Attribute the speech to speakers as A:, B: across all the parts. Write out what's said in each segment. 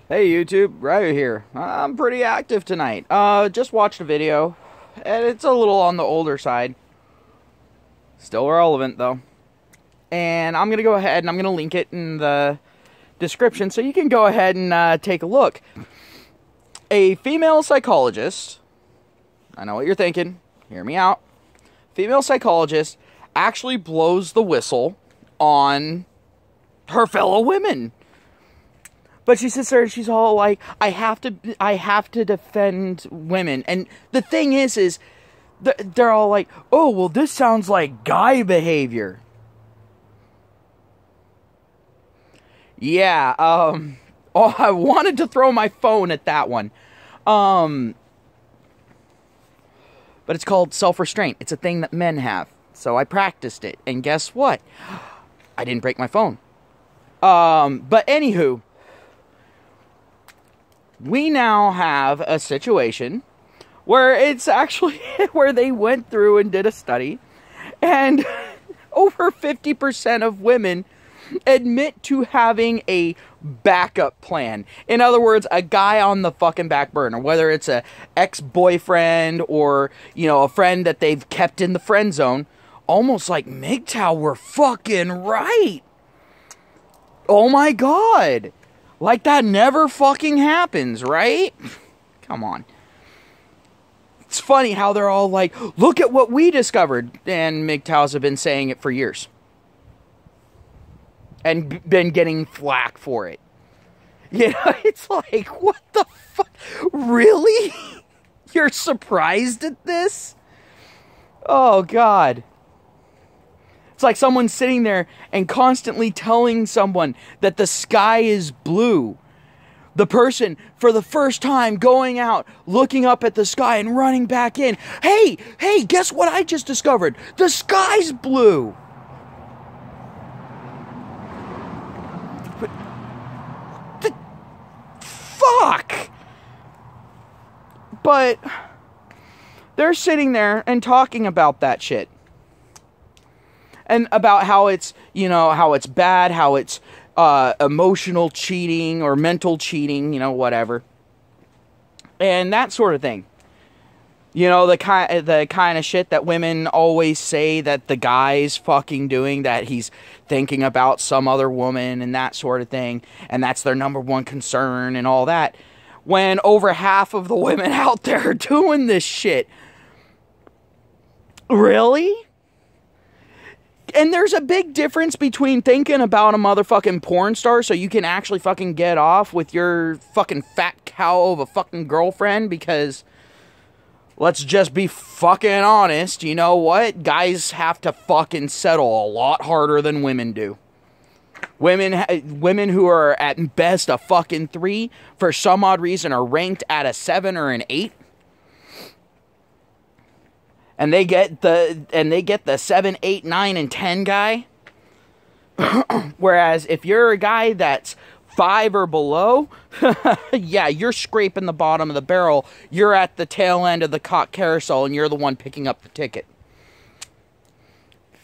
A: Hey YouTube, Ryu here. I'm pretty active tonight. Just watched a video, and it's a little on the older side. Still relevant though. And I'm gonna go ahead and I'm gonna link it in the description so you can go ahead and take a look. A female psychologist, I know what you're thinking, hear me out. Female psychologist actually blows the whistle on her fellow women. But she sits there and she's all like, I have to defend women. And the thing is they're all like, oh, well, this sounds like guy behavior. Yeah, oh, I wanted to throw my phone at that one. But it's called self-restraint. It's a thing that men have. So I practiced it. And guess what? I didn't break my phone. But anywho, we now have a situation where it's actually where they went through and did a study, and over 50% of women admit to having a backup plan. In other words, a guy on the fucking back burner, whether it's a ex-boyfriend or, you know, a friend that they've kept in the friend zone. Almost like MGTOW were fucking right. Oh my god. Like that never fucking happens, right? Come on. It's funny how they're all like, look at what we discovered. And MGTOWs have been saying it for years. And been getting flack for it. You know, it's like, what the fuck? Really? You're surprised at this? Oh, God. It's like someone sitting there and constantly telling someone that the sky is blue. The person, for the first time, going out, looking up at the sky and running back in. Hey, guess what I just discovered? The sky's blue. But, the fuck? But they're sitting there and talking about that shit. And about how it's, you know, how it's bad, how it's emotional cheating or mental cheating, you know, whatever. And that sort of thing. You know, the kind of shit that women always say that the guy's fucking doing, that he's thinking about some other woman and that sort of thing. And that's their number one concern and all that. When over half of the women out there are doing this shit. Really? And there's a big difference between thinking about a motherfucking porn star so you can actually fucking get off with your fucking fat cow of a fucking girlfriend, because let's just be fucking honest, you know what? Guys have to fucking settle a lot harder than women do. Women who are at best a fucking 3, for some odd reason are ranked at a 7 or an 8. And they get the 7, 8, 9, and 10 guy. Whereas if you're a guy that's 5 or below, yeah, you're scraping the bottom of the barrel. You're at the tail end of the cock carousel, and you're the one picking up the ticket.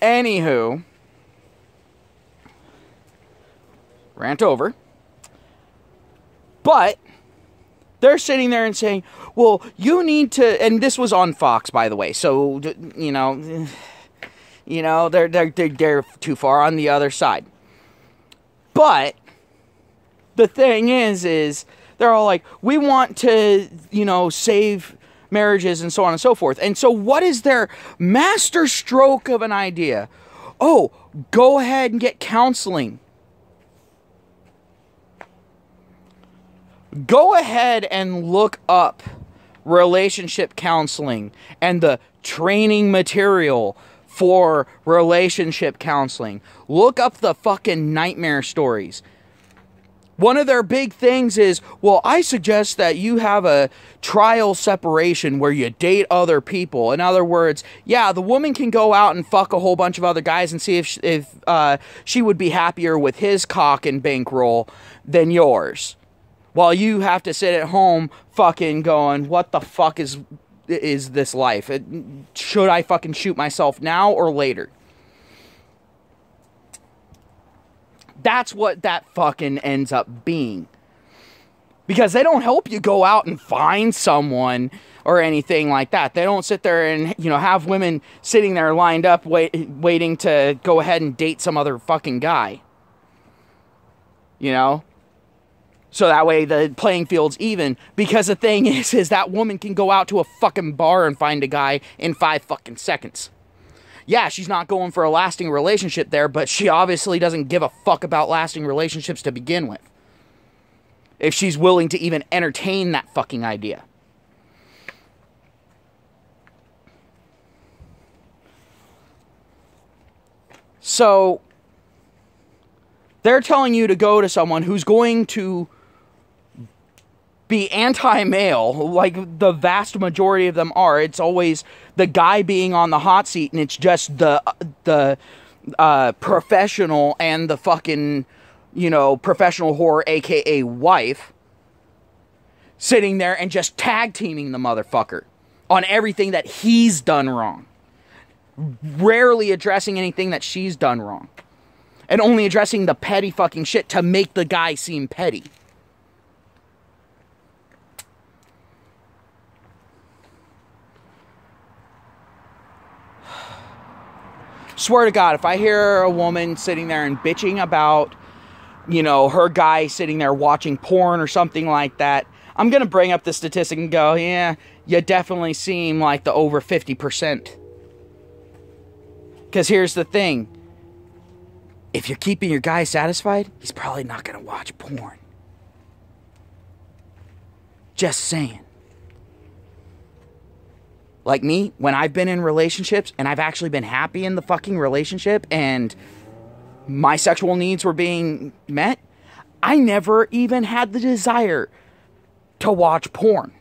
A: Anywho, rant over. But they're sitting there and saying, well, you need to, and this was on Fox, by the way, so, you know, they're too far on the other side. But the thing is they're all like, we want to, you know, save marriages and so on and so forth. And so what is their master stroke of an idea? Oh, go ahead and get counseling. Go ahead and look up relationship counseling and the training material for relationship counseling. Look up the fucking nightmare stories. One of their big things is, well, I suggest that you have a trial separation where you date other people. In other words, yeah, the woman can go out and fuck a whole bunch of other guys and see if she would be happier with his cock and bankroll than yours. While you have to sit at home fucking going, what the fuck is this life? Should I fucking shoot myself now or later? That's what that fucking ends up being. Because they don't help you go out and find someone or anything like that. They don't sit there and, you know, have women sitting there lined up waiting to go ahead and date some other fucking guy. You know? So that way the playing field's even. Because the thing is that woman can go out to a fucking bar and find a guy in 5 fucking seconds. Yeah, she's not going for a lasting relationship there, but she obviously doesn't give a fuck about lasting relationships to begin with. If she's willing to even entertain that fucking idea. So, they're telling you to go to someone who's going to be anti-male, like the vast majority of them are. It's always the guy being on the hot seat, and it's just the professional and the fucking, you know, professional whore, aka wife, sitting there and just tag teaming the motherfucker on everything that he's done wrong. Rarely addressing anything that she's done wrong. And only addressing the petty fucking shit to make the guy seem petty. Swear to God, if I hear a woman sitting there and bitching about, you know, her guy sitting there watching porn or something like that, I'm going to bring up the statistic and go, yeah, you definitely seem like the over 50%. Because here's the thing. If you're keeping your guy satisfied, he's probably not going to watch porn. Just saying. Like me, when I've been in relationships and I've actually been happy in the fucking relationship and my sexual needs were being met, I never even had the desire to watch porn.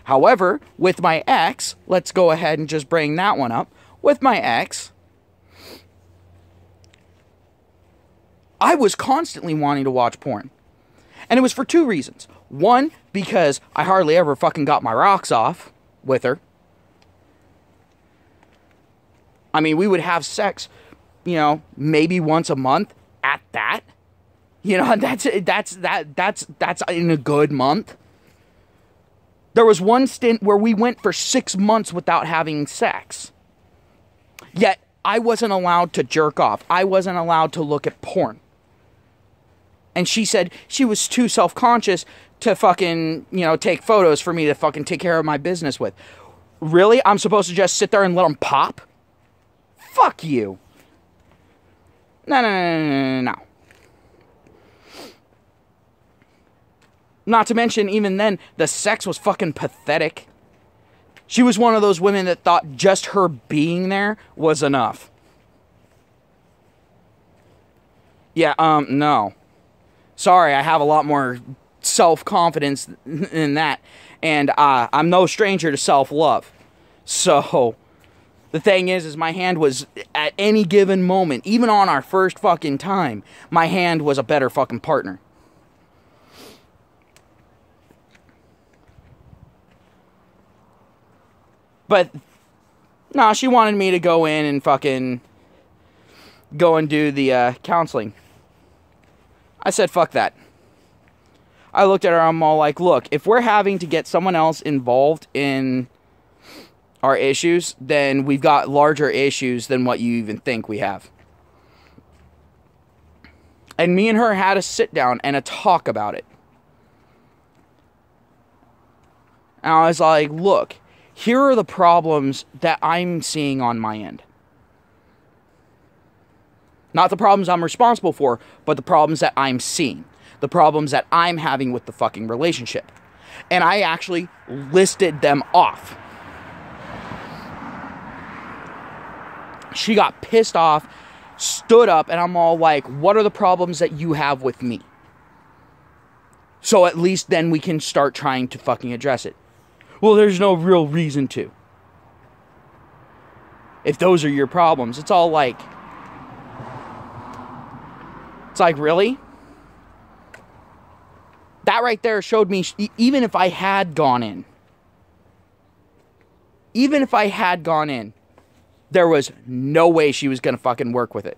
A: However, with my ex, let's go ahead and just bring that one up. With my ex, I was constantly wanting to watch porn. And it was for 2 reasons. One, because I hardly ever fucking got my rocks off with her. I mean, we would have sex, you know, maybe once a month at that. You know, that's in a good month. There was one stint where we went for 6 months without having sex. Yet, I wasn't allowed to jerk off. I wasn't allowed to look at porn. And she said she was too self-conscious to fucking, you know, take photos for me to fucking take care of my business with. Really? I'm supposed to just sit there and let them pop? Fuck you. No. Not to mention, even then, the sex was fucking pathetic. She was one of those women that thought just her being there was enough. Yeah, no. Sorry, I have a lot more self-confidence than that. And I'm no stranger to self-love. So, the thing is my hand was, at any given moment, even on our first fucking time, my hand was a better fucking partner. But, no, she wanted me to go in and fucking go and do the counseling. I said, fuck that. I looked at her, I'm all like, look, if we're having to get someone else involved in our issues, then we've got larger issues than what you even think we have. And me and her had a sit down and a talk about it. And I was like, look, here are the problems that I'm seeing on my end. Not the problems I'm responsible for, but the problems that I'm seeing. The problems that I'm having with the fucking relationship. And I actually listed them off. She got pissed off, stood up, and I'm all like, what are the problems that you have with me? So at least then we can start trying to fucking address it. Well, there's no real reason to. If those are your problems, it's all like... It's like, really? That right there showed me, even if I had gone in, there was no way she was going to fucking work with it.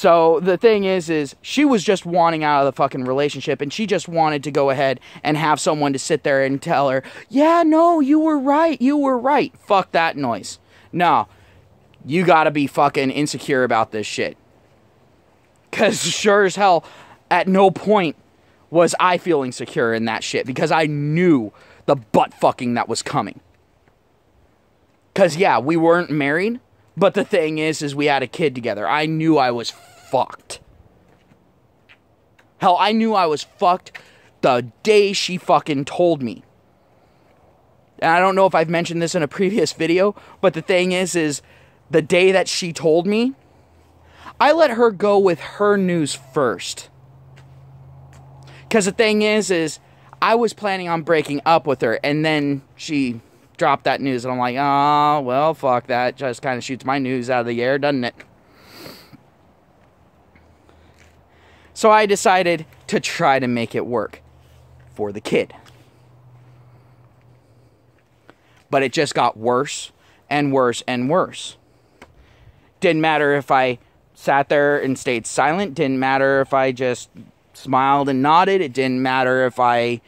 A: So the thing is she was just wanting out of the fucking relationship, and she just wanted to go ahead and have someone to sit there and tell her, yeah, no, you were right, you were right. Fuck that noise. No, you gotta be fucking insecure about this shit. Because sure as hell, at no point was I feeling secure in that shit, because I knew the butt fucking that was coming. Because yeah, we weren't married, but the thing is we had a kid together. I knew I was fucked. Hell, I knew I was fucked the day she fucking told me. And I don't know if I've mentioned this in a previous video, but the thing is the day that she told me, I let her go with her news first. Because the thing is I was planning on breaking up with her, and then she dropped that news, and I'm like, oh, well, fuck that. Just kind of shoots my news out of the air, doesn't it? So I decided to try to make it work for the kid. But it just got worse and worse and worse. Didn't matter if I sat there and stayed silent. Didn't matter if I just smiled and nodded. It didn't matter if I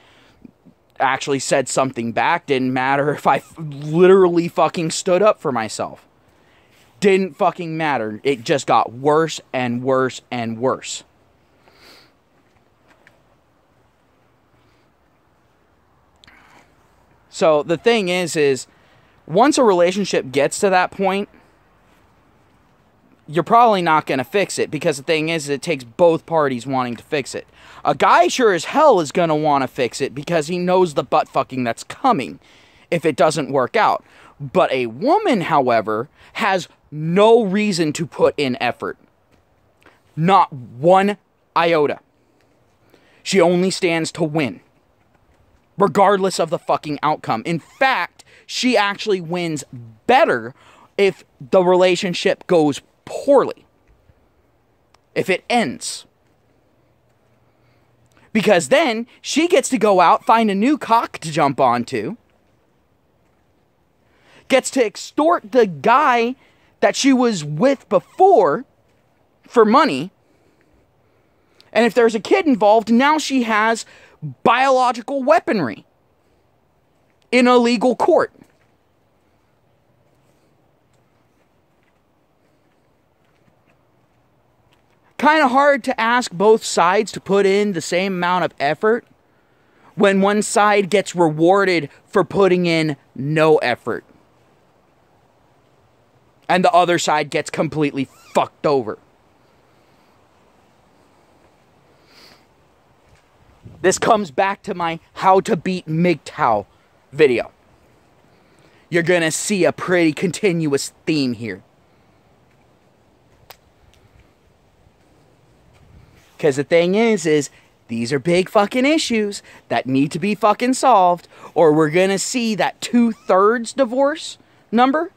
A: actually said something back. Didn't matter if I literally fucking stood up for myself. Didn't fucking matter. It just got worse and worse and worse. So the thing is once a relationship gets to that point, you're probably not going to fix it, because the thing is it takes both parties wanting to fix it. A guy sure as hell is going to want to fix it because he knows the butt fucking that's coming if it doesn't work out. But a woman, however, has no reason to put in effort. Not one iota. She only stands to win, regardless of the fucking outcome. In fact, she actually wins better if the relationship goes poorly. If it ends. Because then she gets to go out, find a new cock to jump onto. Gets to extort the guy that she was with before for money. And if there's a kid involved, now she has biological weaponry in a legal court. Kind of hard to ask both sides to put in the same amount of effort when one side gets rewarded for putting in no effort, and the other side gets completely fucked over. This comes back to my how to beat MGTOW video. You're gonna see a pretty continuous theme here. Because the thing is these are big fucking issues that need to be fucking solved, or we're gonna see that 2/3 divorce number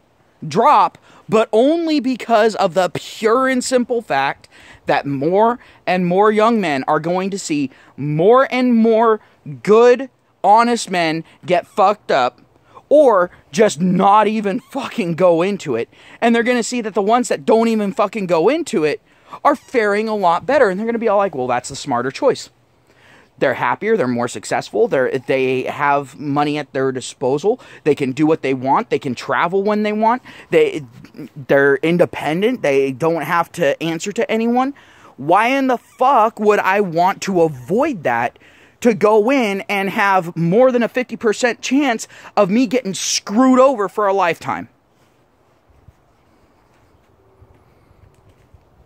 A: drop, but only because of the pure and simple fact that more and more young men are going to see more and more good, honest men get fucked up, or just not even fucking go into it. And they're going to see that the ones that don't even fucking go into it are faring a lot better. And they're going to be all like, well, that's the smarter choice. They're happier, they're more successful, they have money at their disposal, they can do what they want, they can travel when they want, they're independent, they don't have to answer to anyone. Why in the fuck would I want to avoid that, to go in and have more than a 50% chance of me getting screwed over for a lifetime?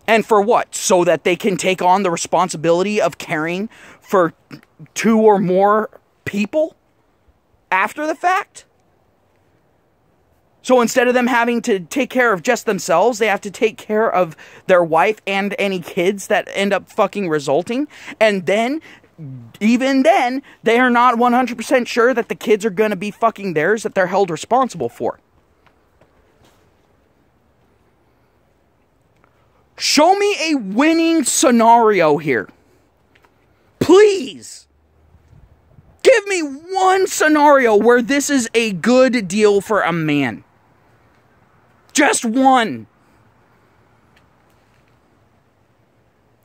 A: And for what? So that they can take on the responsibility of caring for 2 or more people after the fact? So instead of them having to take care of just themselves, they have to take care of their wife and any kids that end up fucking resulting. And then, even then, they are not 100% sure that the kids are going to be fucking theirs, that they're held responsible for. Show me a winning scenario here. Please. Give me one scenario where this is a good deal for a man. Just one.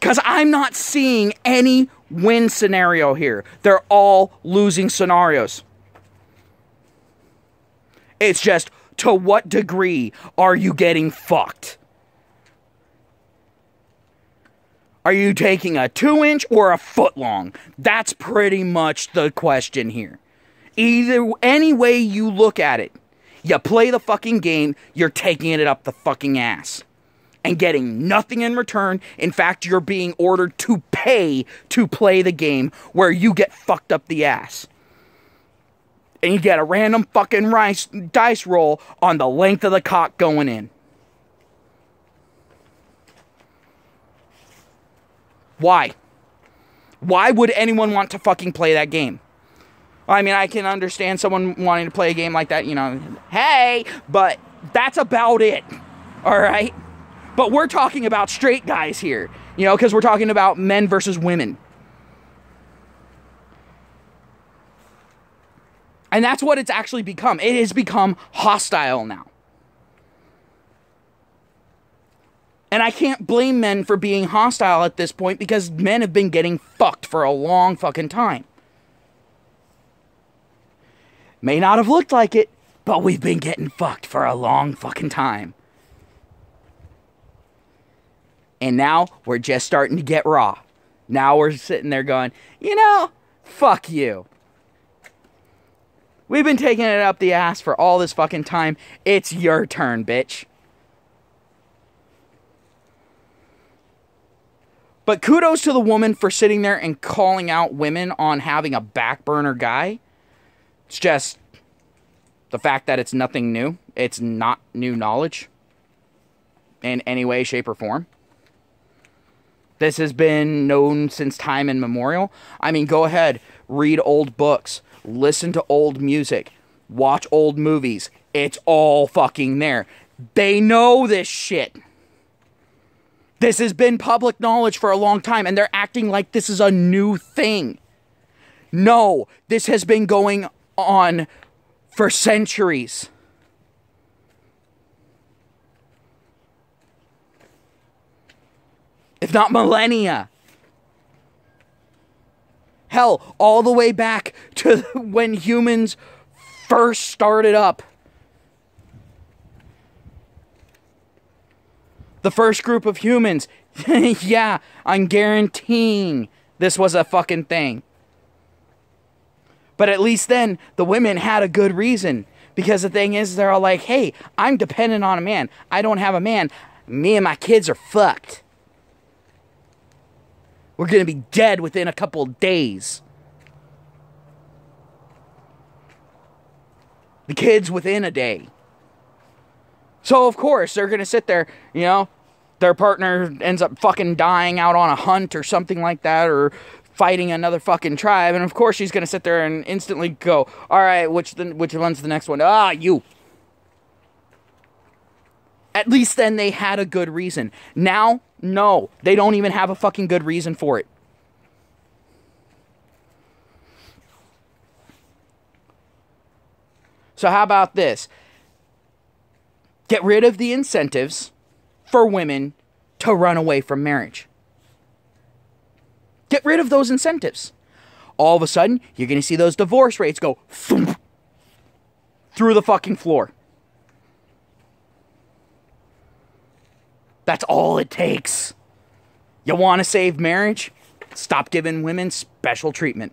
A: Because I'm not seeing any win scenario here. They're all losing scenarios. It's just, to what degree are you getting fucked? Are you taking a 2-inch or a foot long? That's pretty much the question here. Either, any way you look at it, you play the fucking game, you're taking it up the fucking ass. And getting nothing in return. In fact, you're being ordered to pay to play the game where you get fucked up the ass. And you get a random fucking dice roll on the length of the cock going in. Why? Why would anyone want to fucking play that game? I mean, I can understand someone wanting to play a game like that, you know, hey, but that's about it, all right? But we're talking about straight guys here, you know, because we're talking about men versus women. And that's what it's actually become. It has become hostile now. And I can't blame men for being hostile at this point because men have been getting fucked for a long fucking time. May not have looked like it, but we've been getting fucked for a long fucking time. And now we're just starting to get raw. Now we're sitting there going, you know, fuck you. We've been taking it up the ass for all this fucking time. It's your turn, bitch. But kudos to the woman for sitting there and calling out women on having a back burner guy. It's just the fact that it's nothing new. It's not new knowledge in any way, shape, or form. This has been known since time immemorial. I mean, go ahead, read old books, listen to old music, watch old movies. It's all fucking there. They know this shit. This has been public knowledge for a long time, and they're acting like this is a new thing. No, this has been going on for centuries. If not millennia. Hell, all the way back to when humans first started up. The first group of humans. Yeah, I'm guaranteeing this was a fucking thing. But at least then, the women had a good reason. Because the thing is, they're all like, hey, I'm dependent on a man. I don't have a man. Me and my kids are fucked. We're going to be dead within a couple of days. The kids within a day. So, of course, they're going to sit there, you know, their partner ends up fucking dying out on a hunt or something like that, or fighting another fucking tribe, and of course she's going to sit there and instantly go, alright, which one's the next one? Ah, you. At least then they had a good reason. Now, no, they don't even have a fucking good reason for it. So how about this? Get rid of the incentives for women to run away from marriage. Get rid of those incentives. All of a sudden, you're going to see those divorce rates go through the fucking floor. That's all it takes. You want to save marriage? Stop giving women special treatment.